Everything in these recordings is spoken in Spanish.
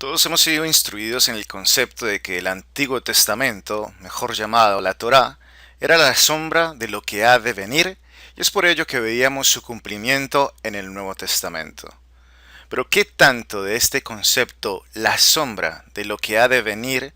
Todos hemos sido instruidos en el concepto de que el Antiguo Testamento, mejor llamado la Torá, era la sombra de lo que ha de venir, y es por ello que veíamos su cumplimiento en el Nuevo Testamento. Pero ¿qué tanto de este concepto, la sombra de lo que ha de venir,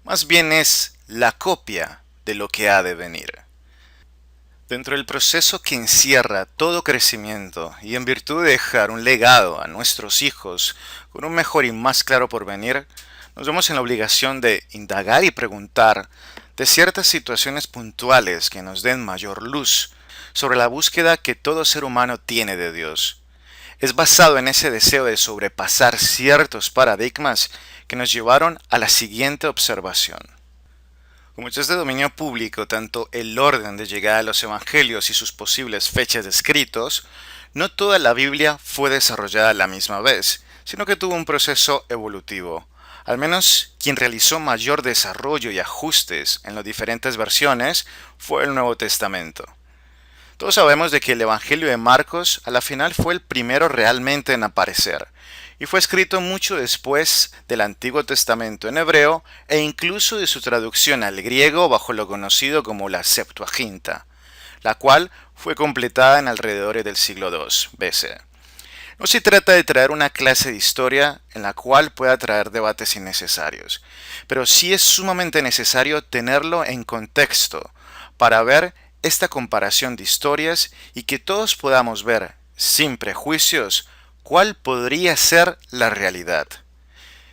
más bien es la copia de lo que ha de venir? Dentro del proceso que encierra todo crecimiento y en virtud de dejar un legado a nuestros hijos con un mejor y más claro porvenir, nos vemos en la obligación de indagar y preguntar de ciertas situaciones puntuales que nos den mayor luz sobre la búsqueda que todo ser humano tiene de Dios. Es basado en ese deseo de sobrepasar ciertos paradigmas que nos llevaron a la siguiente observación. Como es de dominio público tanto el orden de llegada a los evangelios y sus posibles fechas de escritos, no toda la Biblia fue desarrollada a la misma vez, sino que tuvo un proceso evolutivo. Al menos quien realizó mayor desarrollo y ajustes en las diferentes versiones fue el Nuevo Testamento. Todos sabemos de que el Evangelio de Marcos a la final fue el primero realmente en aparecer, y fue escrito mucho después del Antiguo Testamento en hebreo e incluso de su traducción al griego bajo lo conocido como la Septuaginta, la cual fue completada en alrededor del siglo II BC. No se trata de traer una clase de historia en la cual pueda traer debates innecesarios, pero sí es sumamente necesario tenerlo en contexto para ver esta comparación de historias y que todos podamos ver, sin prejuicios, cuál podría ser la realidad.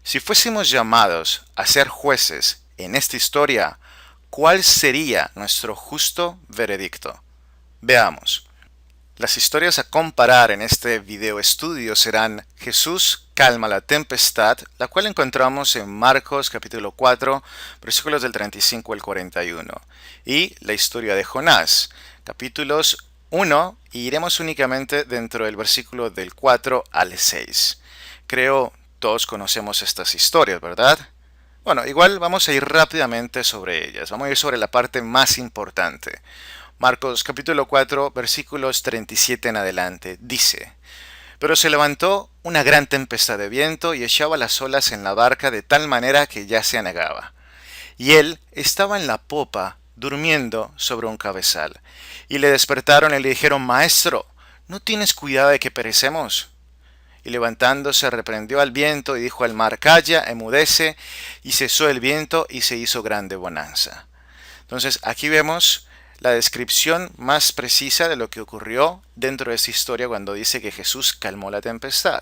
Si fuésemos llamados a ser jueces en esta historia, ¿cuál sería nuestro justo veredicto? Veamos. Las historias a comparar en este video estudio serán Jesús calma la tempestad, la cual encontramos en Marcos capítulo 4, versículos del 35 al 41, y la historia de Jonás, capítulos 1, y iremos únicamente dentro del versículo del 4 al 6. Creo todos conocemos estas historias, ¿verdad? Bueno, igual vamos a ir rápidamente sobre ellas. Vamos a ir sobre la parte más importante. Marcos capítulo 4 versículos 37 en adelante dice: Pero se levantó una gran tempestad de viento y echaba las olas en la barca de tal manera que ya se anegaba. Y él estaba en la popa durmiendo sobre un cabezal. Y le despertaron y le dijeron: Maestro, ¿no tienes cuidado de que perecemos? Y levantándose reprendió al viento y dijo al mar: Calla, enmudece. Y cesó el viento y se hizo grande bonanza. Entonces aquí vemos la descripción más precisa de lo que ocurrió dentro de esta historia cuando dice que Jesús calmó la tempestad.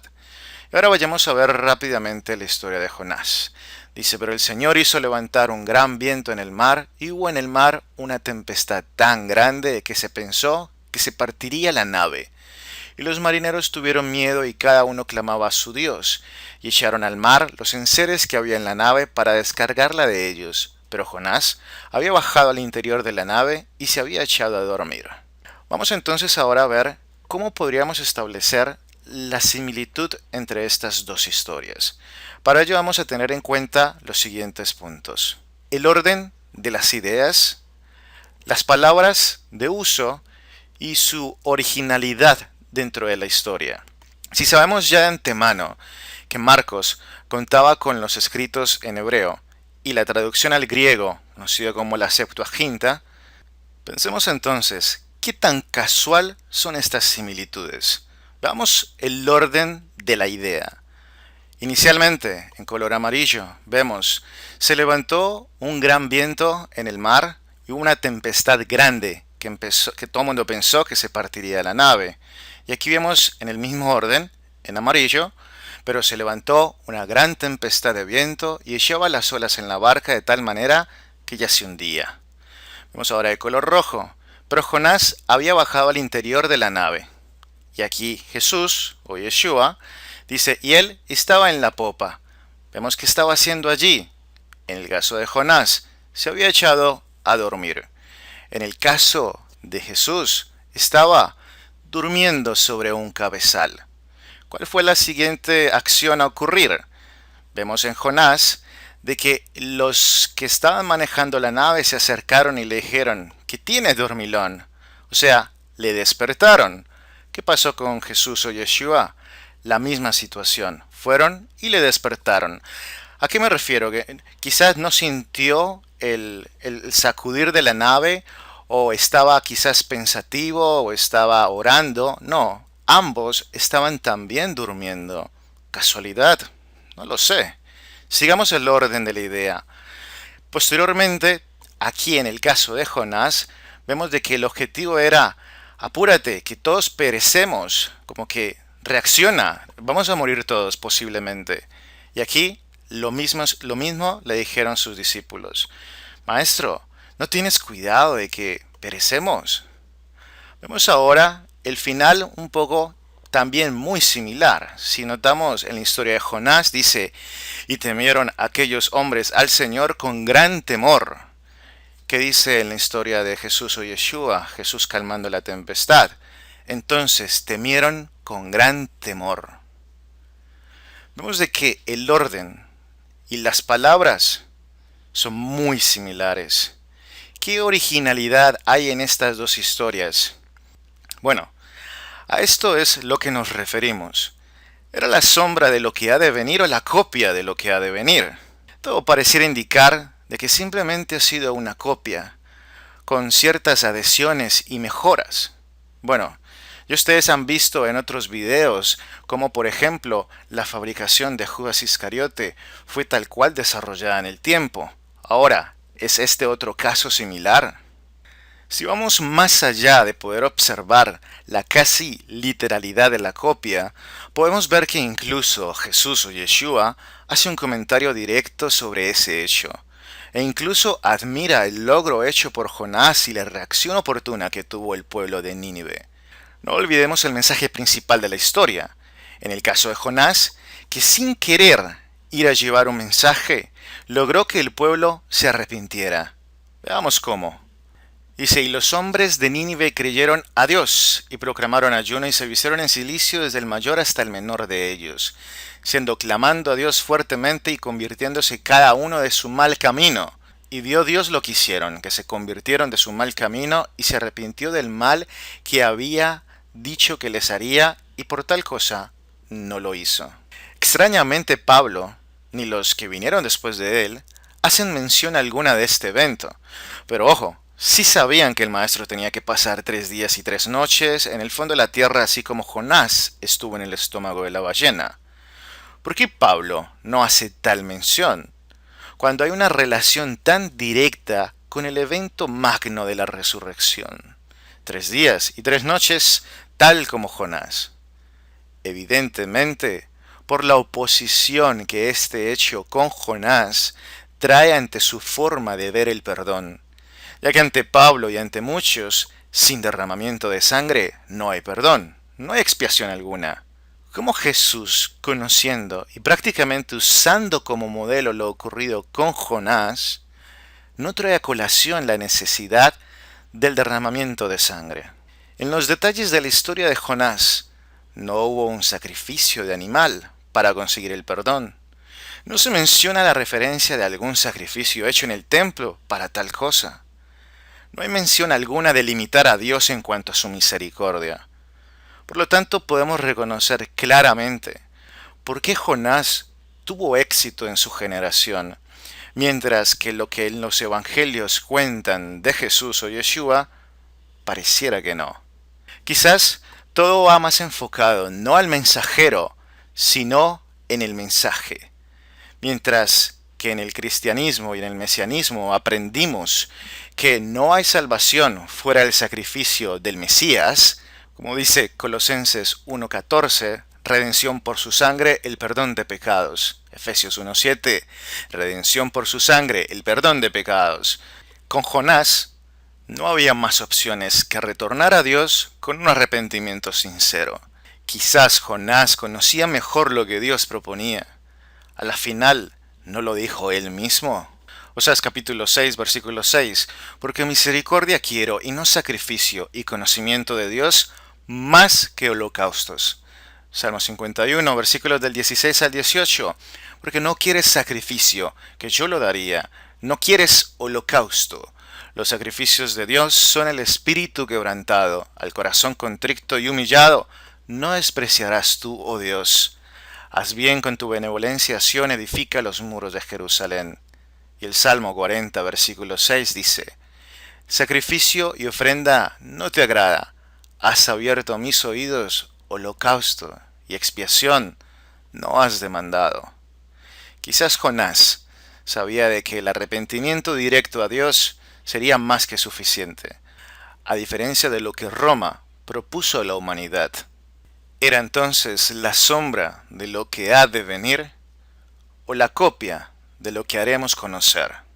Y ahora vayamos a ver rápidamente la historia de Jonás. Dice: Pero el Señor hizo levantar un gran viento en el mar, y hubo en el mar una tempestad tan grande que se pensó que se partiría la nave. Y los marineros tuvieron miedo y cada uno clamaba a su Dios, y echaron al mar los enseres que había en la nave para descargarla de ellos. Pero Jonás había bajado al interior de la nave y se había echado a dormir. Vamos entonces ahora a ver cómo podríamos establecer la similitud entre estas dos historias. Para ello vamos a tener en cuenta los siguientes puntos: el orden de las ideas, las palabras de uso y su originalidad dentro de la historia. Si sabemos ya de antemano que Marcos contaba con los escritos en hebreo y la traducción al griego, conocido como la Septuaginta, pensemos entonces, ¿qué tan casual son estas similitudes? Veamos el orden de la idea. Inicialmente, en color amarillo, vemos: se levantó un gran viento en el mar y hubo una tempestad grande que todo el mundo pensó que se partiría la nave. Y aquí vemos en el mismo orden, en amarillo: pero se levantó una gran tempestad de viento y echaba las olas en la barca de tal manera que ya se hundía. Vemos ahora de color rojo: pero Jonás había bajado al interior de la nave. Y aquí Jesús, o Yeshua, dice: y él estaba en la popa. Vemos que estaba haciendo allí. En el caso de Jonás, se había echado a dormir. En el caso de Jesús, estaba durmiendo sobre un cabezal. ¿Cuál fue la siguiente acción a ocurrir? Vemos en Jonás de que los que estaban manejando la nave se acercaron y le dijeron: ¿qué tiene, dormilón? O sea, le despertaron. ¿Qué pasó con Jesús o Yeshua? La misma situación. fueron y le despertaron. ¿A qué me refiero? Que quizás no sintió el sacudir de la nave, o estaba quizás pensativo, o estaba orando. No, ambos estaban también durmiendo. ¿Casualidad? No lo sé. Sigamos el orden de la idea. Posteriormente, aquí en el caso de Jonás, vemos de que el objetivo era: apúrate, que todos perecemos, como que reacciona, vamos a morir todos posiblemente. Y aquí lo mismo le dijeron sus discípulos: Maestro, ¿no tienes cuidado de que perecemos? Vemos ahora el final un poco también muy similar. Si notamos en la historia de Jonás, dice: y temieron aquellos hombres al Señor con gran temor. ¿Qué dice en la historia de Jesús o Yeshua? Jesús calmando la tempestad. Entonces temieron con gran temor. Vemos de que el orden y las palabras son muy similares. ¿Qué originalidad hay en estas dos historias? Bueno, a esto es lo que nos referimos. ¿Era la sombra de lo que ha de venir o la copia de lo que ha de venir? Todo pareciera indicar de que simplemente ha sido una copia, con ciertas adhesiones y mejoras. Bueno, y ustedes han visto en otros videos como, por ejemplo, la fabricación de Judas Iscariote fue tal cual desarrollada en el tiempo. Ahora, ¿es este otro caso similar? Si vamos más allá de poder observar la casi literalidad de la copia, podemos ver que incluso Jesús o Yeshua hace un comentario directo sobre ese hecho, e incluso admira el logro hecho por Jonás y la reacción oportuna que tuvo el pueblo de Nínive. No olvidemos el mensaje principal de la historia, en el caso de Jonás, que sin querer ir a llevar un mensaje, logró que el pueblo se arrepintiera. Veamos cómo. Dice: y los hombres de Nínive creyeron a Dios, y proclamaron ayuno, y se vistieron en cilicio desde el mayor hasta el menor de ellos, siendo clamando a Dios fuertemente y convirtiéndose cada uno de su mal camino. Y vio Dios lo que hicieron, que se convirtieron de su mal camino, y se arrepintió del mal que había dicho que les haría, y por tal cosa no lo hizo. Extrañamente, Pablo, ni los que vinieron después de él, hacen mención alguna de este evento. Pero ojo, sí sabían que el maestro tenía que pasar 3 días y 3 noches en el fondo de la tierra, así como Jonás estuvo en el estómago de la ballena. ¿Por qué Pablo no hace tal mención, cuando hay una relación tan directa con el evento magno de la resurrección? 3 días y 3 noches, tal como Jonás. Evidentemente, por la oposición que este hecho con Jonás trae ante su forma de ver el perdón, ya que ante Pablo y ante muchos, sin derramamiento de sangre no hay perdón, no hay expiación alguna. ¿Cómo Jesús, conociendo y prácticamente usando como modelo lo ocurrido con Jonás, no trae a colación la necesidad del derramamiento de sangre? En los detalles de la historia de Jonás, no hubo un sacrificio de animal para conseguir el perdón. No se menciona la referencia de algún sacrificio hecho en el templo para tal cosa. No hay mención alguna de limitar a Dios en cuanto a su misericordia. Por lo tanto, podemos reconocer claramente por qué Jonás tuvo éxito en su generación, mientras que lo que en los evangelios cuentan de Jesús o Yeshua, pareciera que no. Quizás todo va más enfocado no al mensajero, sino en el mensaje. Mientras que en el cristianismo y en el mesianismo aprendimos que no hay salvación fuera del sacrificio del Mesías, como dice Colosenses 1:14, redención por su sangre, el perdón de pecados. Efesios 1:7, redención por su sangre, el perdón de pecados. Con Jonás no había más opciones que retornar a Dios con un arrepentimiento sincero. Quizás Jonás conocía mejor lo que Dios proponía. A la final, ¿no lo dijo él mismo? Oseas capítulo 6, versículo 6, porque misericordia quiero y no sacrificio, y conocimiento de Dios más que holocaustos. Salmo 51, versículos del 16 al 18, porque no quieres sacrificio, que yo lo daría, no quieres holocausto. Los sacrificios de Dios son el espíritu quebrantado, al corazón contrito y humillado, no despreciarás tú, oh Dios. Haz bien con tu benevolencia, Sión, edifica los muros de Jerusalén. Y el Salmo 40, versículo 6 dice, sacrificio y ofrenda no te agrada. Has abierto mis oídos, holocausto y expiación no has demandado. Quizás Jonás sabía de que el arrepentimiento directo a Dios sería más que suficiente, a diferencia de lo que Roma propuso a la humanidad. ¿Era entonces la sombra de lo que ha de venir o la copia de lo que haremos conocer?